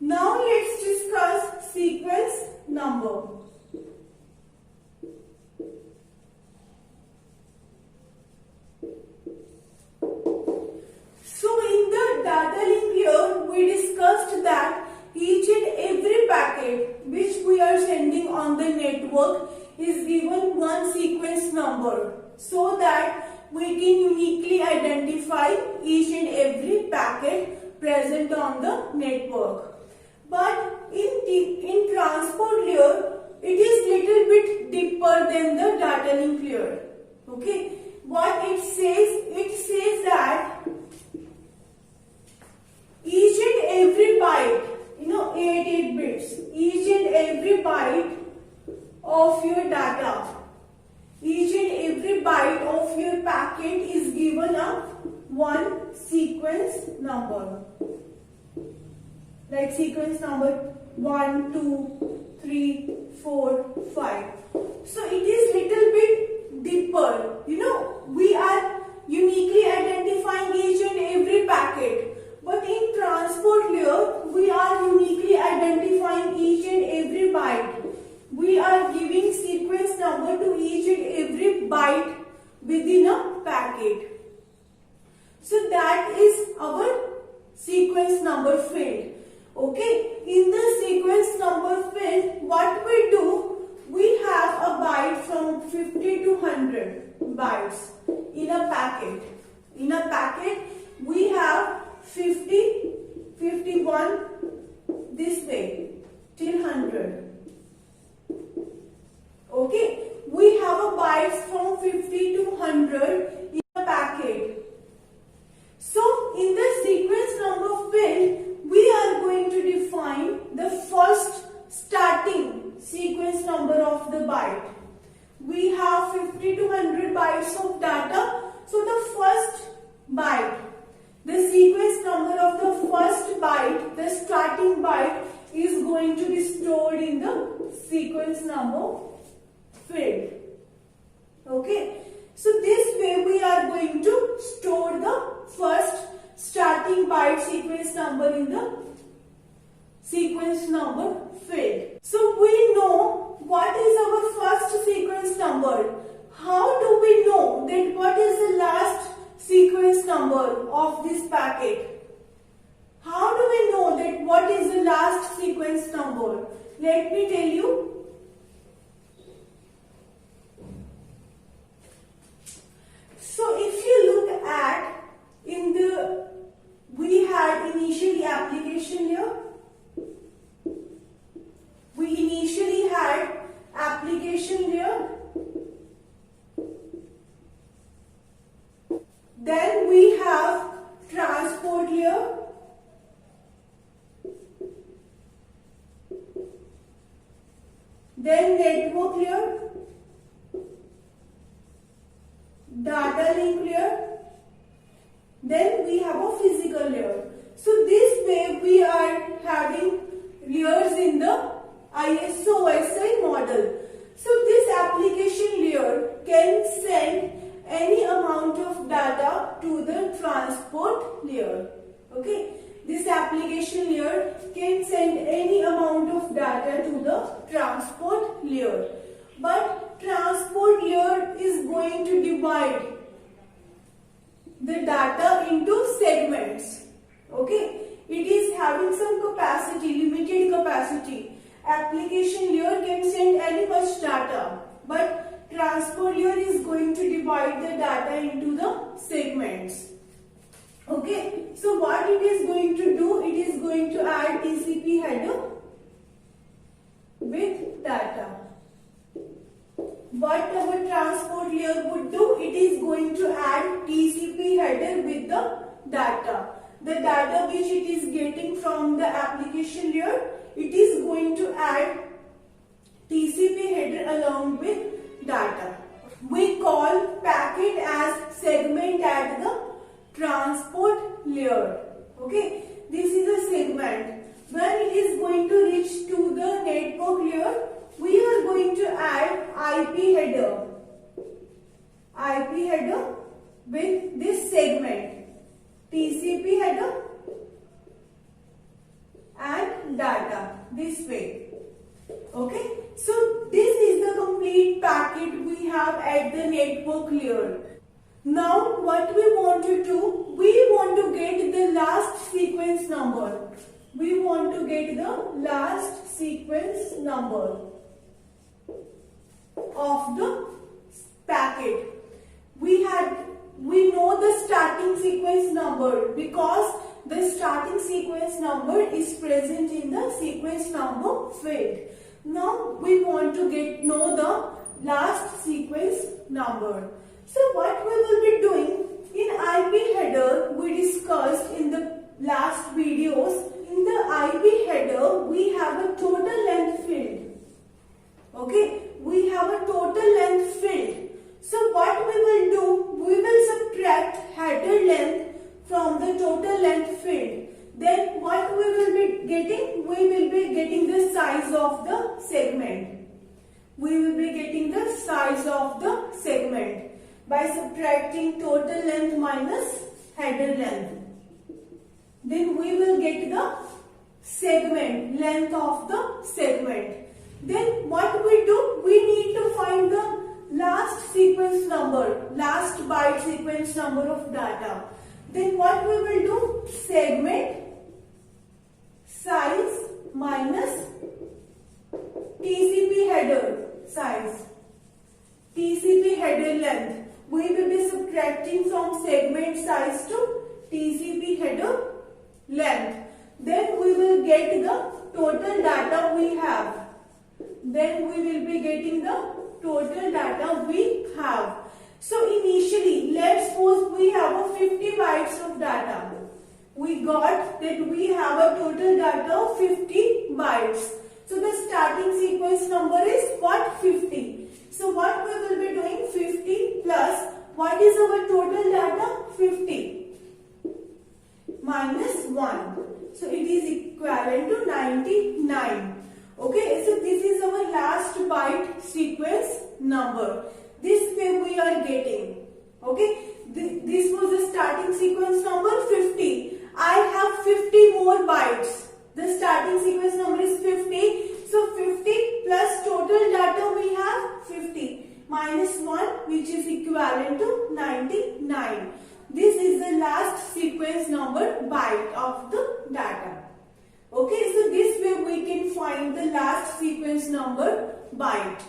Now let's discuss sequence number. So in the data link here, we discussed that each and every packet which we are sending on the network is given one sequence number so that we can uniquely identify each and every packet present on the network. But in transport layer, it is little bit deeper than the data link layer. Okay, what it says that each and every byte, 8 bits, each and every byte of your data, each and every byte of your packet is given a one sequence number. Like sequence number 1, 2, 3, 4, 5. So it is little bit deeper. We are uniquely identifying each and every packet. But in transport layer, we are uniquely identifying each and every byte. We are giving sequence number to each and every byte within a packet. So that is our sequence number field. Okay, in the sequence number field, what we do, we have a byte from 50 to 100 bytes in a packet. In a packet, we have 50, 51, this way, till 100. Okay, we have a bytes from 50 to 100 in a packet. So, in the sequence number field, we are going to define the first starting sequence number of the byte. We have 50 to 100 bytes of data. So, the first byte, the sequence number of the first byte, the starting byte is going to be stored in the sequence number field. Okay. So, this way we are going to store the first starting byte sequence number in the sequence number field. So, we know what is our first sequence number. How do we know that what is the last sequence number of this packet? How do we know that what is the last sequence number? Let me tell you. So if you look at we had initially application layer. We initially had application layer. Then we have transport layer. Then network layer. Data link layer. Then we have a physical layer. So this way we are having layers in the ISO-SI model. So this application layer can send any amount of data to the transport layer. Okay. This application layer can send any amount of data to the transport layer. But transport layer is going to divide the data into segments. Okay, it is having some capacity, limited capacity. Application layer can send any much data, but transport layer is going to divide the data into the segments. Okay, so what it is going to do, it is going to add TCP header with data. What our transport layer would do, it is going to add TCP header with the data. The data which it is getting from the application layer, it is going to add TCP header along with data. We call packet as segment at the transport layer. Okay, this is a segment. When it is going to reach to the network layer, we are going to add IP header. IP header with this segment. TCP header and data this way. Okay, so this is the complete packet we have at the network layer. Now what we want to do, we want to get the last sequence number. We want to get the last sequence number of the packet. We know the starting sequence number because the starting sequence number is present in the sequence number field. Now we want to know the last sequence number. So what we will be doing, in IP header we discussed in the last videos, in the IP header we have a total length field. Okay, we have a total length field. So what we will do, we will subtract header length from the total length field. Then what we will be getting, we will be getting the size of the segment. We will be getting the size of the segment by subtracting total length minus header length. Then we will get the segment, length of the segment. Then what we do, we need to find the last sequence number, last byte sequence number of data. Then what we will do, segment size minus TCP header size, TCP header length. We will be subtracting from segment size to TCP header length. Then we will get the total data we have. Then we will be getting the total data we have. So initially, let's suppose we have a 50 bytes of data. We got that we have a total data of 50 bytes. So the starting sequence number is what? 50. So what we will be doing? 50 plus what is our total data? 50 minus 1. So it is equivalent to 99. Okay, so this is our last byte sequence number. This way we are getting. Okay, this was the starting sequence number 50. I have 50 more bytes. The starting sequence number is 50. So 50 plus total data we have 50 minus 1, which is equivalent to 99. This is the last sequence number byte of the data. Okay, so this way we can find the last sequence number byte.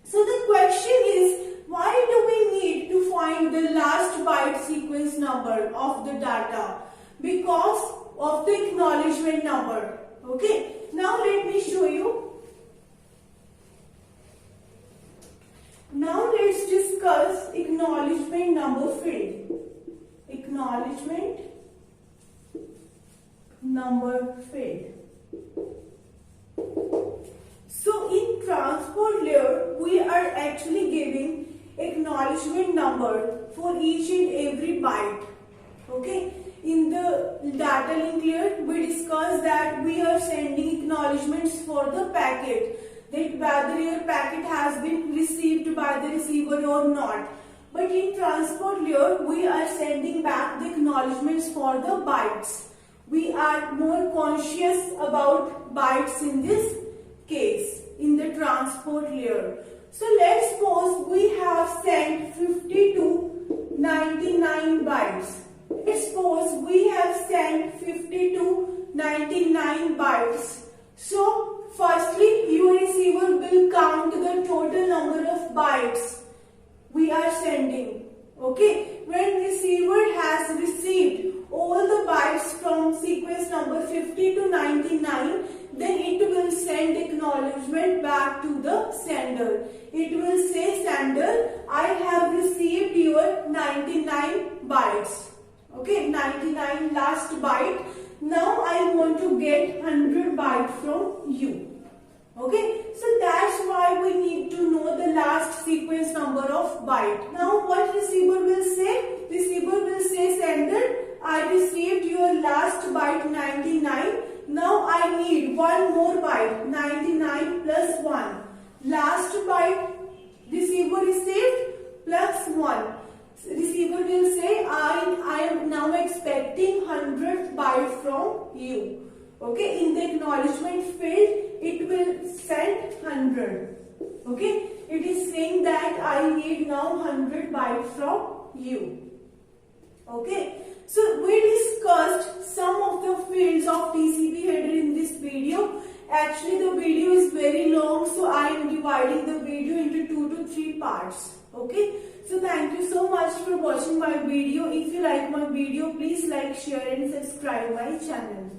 So the question is, why do we need to find the last byte sequence number of the data? Because of the acknowledgement number. Okay, now let me show you. Now let's discuss acknowledgement number field. Acknowledgement number field. So in transport layer, we are actually giving acknowledgement number for each and every byte. Okay, in the data link layer, we discussed that we are sending acknowledgements for the packet, that whether your packet has been received by the receiver or not. But in transport layer, we are sending back the acknowledgements for the bytes. We are more conscious about bytes in this case, in the transport layer. So let's suppose we have sent 50 to 99 bytes. Let's suppose we have sent 50 to 99 bytes. So firstly, your receiver will count the total number of bytes we are sending. Okay, when receiver has received all the bytes from sequence number 50 to 99, then it will send acknowledgement back to the sender. It will say, sender, I have received your 99 bytes. Okay, 99 last byte. Now I want to get 100 bytes from you. Okay, so that's why we need to know the last sequence number of byte. Now what receiver will say? Receiver will say, sender, I received your last byte 99. Now I need one more byte, 99 plus 1. Last byte receiver received plus 1. Receiver will say, I am now expecting 100 bytes from you. Okay, in the acknowledgement field, it will send 100. Okay, it is saying that I need now 100 bytes from you. Okay, so we discussed some of the fields of TCP header in this video. Actually, the video is very long, so I am dividing the video into 2 to 3 parts. Okay, so thank you so much for watching my video. If you like my video, please like, share and subscribe my channel.